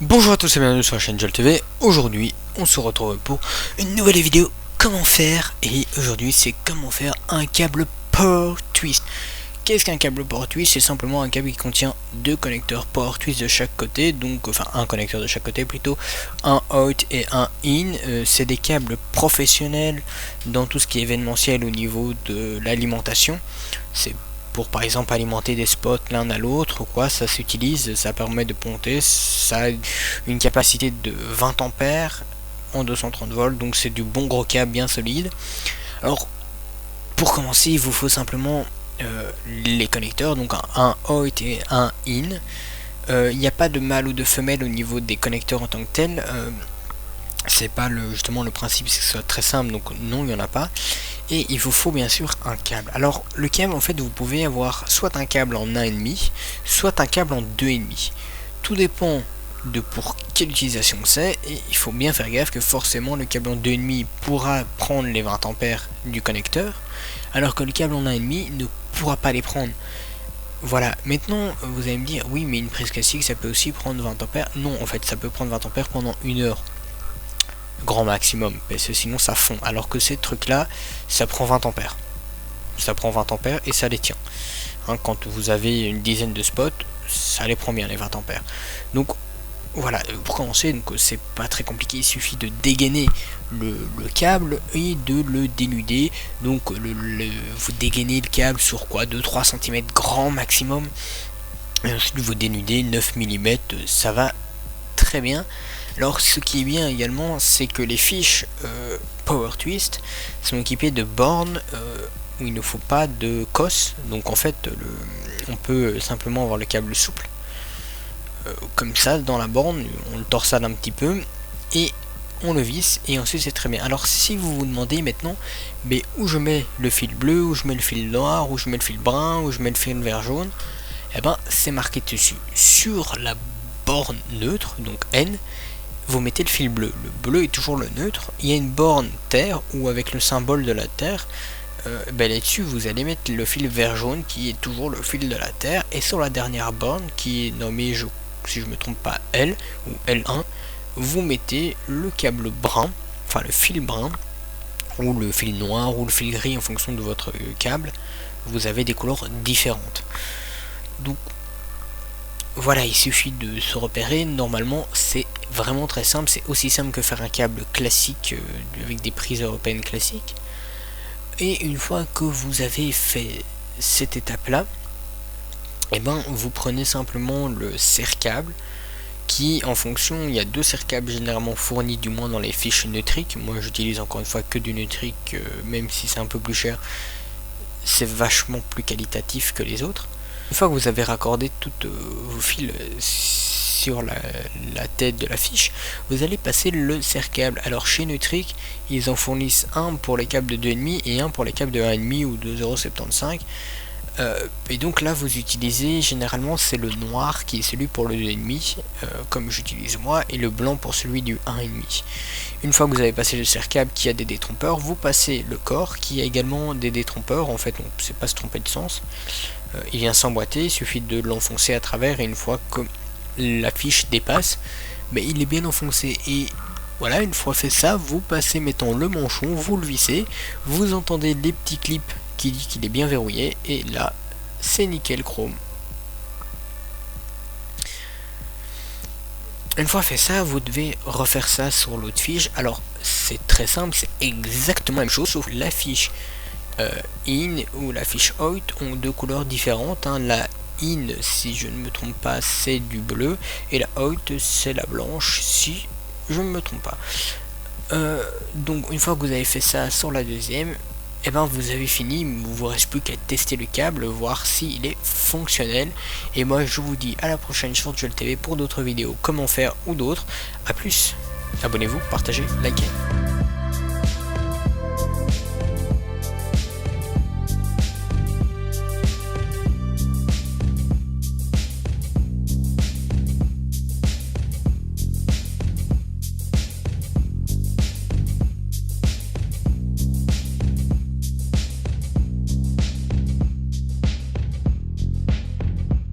Bonjour à tous et bienvenue sur la chaîne Joel TV. Aujourd'hui, on se retrouve pour une nouvelle vidéo comment faire. Et aujourd'hui, c'est comment faire un câble Power Twist. Qu'est-ce qu'un câble Power Twist? C'est simplement un câble qui contient deux connecteurs Power Twist de chaque côté. Donc, enfin, un connecteur de chaque côté plutôt, un out et un in. C'est des câbles professionnels dans tout ce qui est événementiel au niveau de l'alimentation. C'est pour par exemple alimenter des spots l'un à l'autre, quoi, ça s'utilise, ça permet de ponter, ça a une capacité de 20 ampères en 230 volts, donc c'est du bon gros câble bien solide. Alors pour commencer, il vous faut simplement les connecteurs, donc un out et un in. Il n'y a pas de mâle ou de femelle au niveau des connecteurs en tant que tel. C'est pas justement le principe, c'est que ce soit très simple, donc non, il n'y en a pas. Et il vous faut bien sûr un câble. Alors le câble, en fait, vous pouvez avoir soit un câble en 1,5, soit un câble en 2,5. Tout dépend de pour quelle utilisation c'est, et il faut bien faire gaffe que forcément le câble en 2,5 pourra prendre les 20 ampères du connecteur, alors que le câble en 1,5 ne pourra pas les prendre. Voilà, maintenant vous allez me dire, oui mais une prise classique ça peut aussi prendre 20 ampères. Non, en fait ça peut prendre 20 ampères pendant 1 heure. Grand maximum, parce que sinon ça fond, alors que ces trucs là ça prend 20 ampères, et ça les tient, hein, quand vous avez une dizaine de spots ça les prend bien les 20 ampères. Donc voilà, pour commencer, donc c'est pas très compliqué, il suffit de dégainer le câble et de le dénuder. Donc vous dégainez le câble sur quoi, 2-3 cm grand maximum, et ensuite vous dénudez 9 mm, ça va très bien. Alors ce qui est bien également, c'est que les fiches Power Twist sont équipées de bornes où il ne faut pas de cos. Donc en fait on peut simplement avoir le câble souple comme ça dans la borne, on le torsade un petit peu et on le visse, et ensuite c'est très bien. Alors si vous vous demandez maintenant, mais où je mets le fil bleu, où je mets le fil noir, où je mets le fil brun, où je mets le fil vert jaune, et ben c'est marqué dessus. Sur la borne neutre, donc N, vous mettez le fil bleu. Le bleu est toujours le neutre. Il y a une borne terre ou avec le symbole de la terre. Là-dessus, vous allez mettre le fil vert jaune qui est toujours le fil de la terre. Et sur la dernière borne qui est nommée, si je me trompe pas, L ou L1, vous mettez le câble brun, enfin le fil brun ou le fil noir ou le fil gris en fonction de votre câble. Vous avez des couleurs différentes. Donc voilà, il suffit de se repérer. Normalement c'est vraiment très simple, c'est aussi simple que faire un câble classique avec des prises européennes classiques. Et une fois que vous avez fait cette étape là, et ben vous prenez simplement le serre-câble qui, en fonction, il y a deux serre-câbles généralement fournis, du moins dans les fiches Neutric. Moi j'utilise encore une fois que du Neutric, même si c'est un peu plus cher, c'est vachement plus qualitatif que les autres. Une fois que vous avez raccordé toutes vos fils sur la tête de la fiche, vous allez passer le serre-câble. Alors chez Neutric, ils en fournissent un pour les câbles de 2,5 et un pour les câbles de 1,5 ou de 0,75. Et donc là vous utilisez généralement, c'est le noir qui est celui pour le 2,5 comme j'utilise moi, et le blanc pour celui du 1,5. Une fois que vous avez passé le serre-câble qui a des détrompeurs, vous passez le corps qui a également des détrompeurs. En fait on ne sait pas se tromper de sens, il vient s'emboîter, il suffit de l'enfoncer à travers, et une fois que la fiche dépasse, mais il est bien enfoncé. Et voilà, une fois fait ça, vous passez, mettons le manchon, vous le vissez, vous entendez les petits clips qui dit qu'il est bien verrouillé, et là c'est nickel chrome. Une fois fait ça, vous devez refaire ça sur l'autre fiche. Alors c'est très simple, c'est exactement la même chose, sauf la fiche in ou la fiche out ont deux couleurs différentes, hein. La in, si je ne me trompe pas, c'est du bleu, et la out c'est la blanche, si je ne me trompe pas. Donc une fois que vous avez fait ça sur la deuxième, et ben vous avez fini. Il vous reste plus qu'à tester le câble, voir s'il est fonctionnel. Et moi je vous dis à la prochaine sur Joel TV pour d'autres vidéos comment faire ou d'autres. A plus, abonnez-vous, partagez, likez.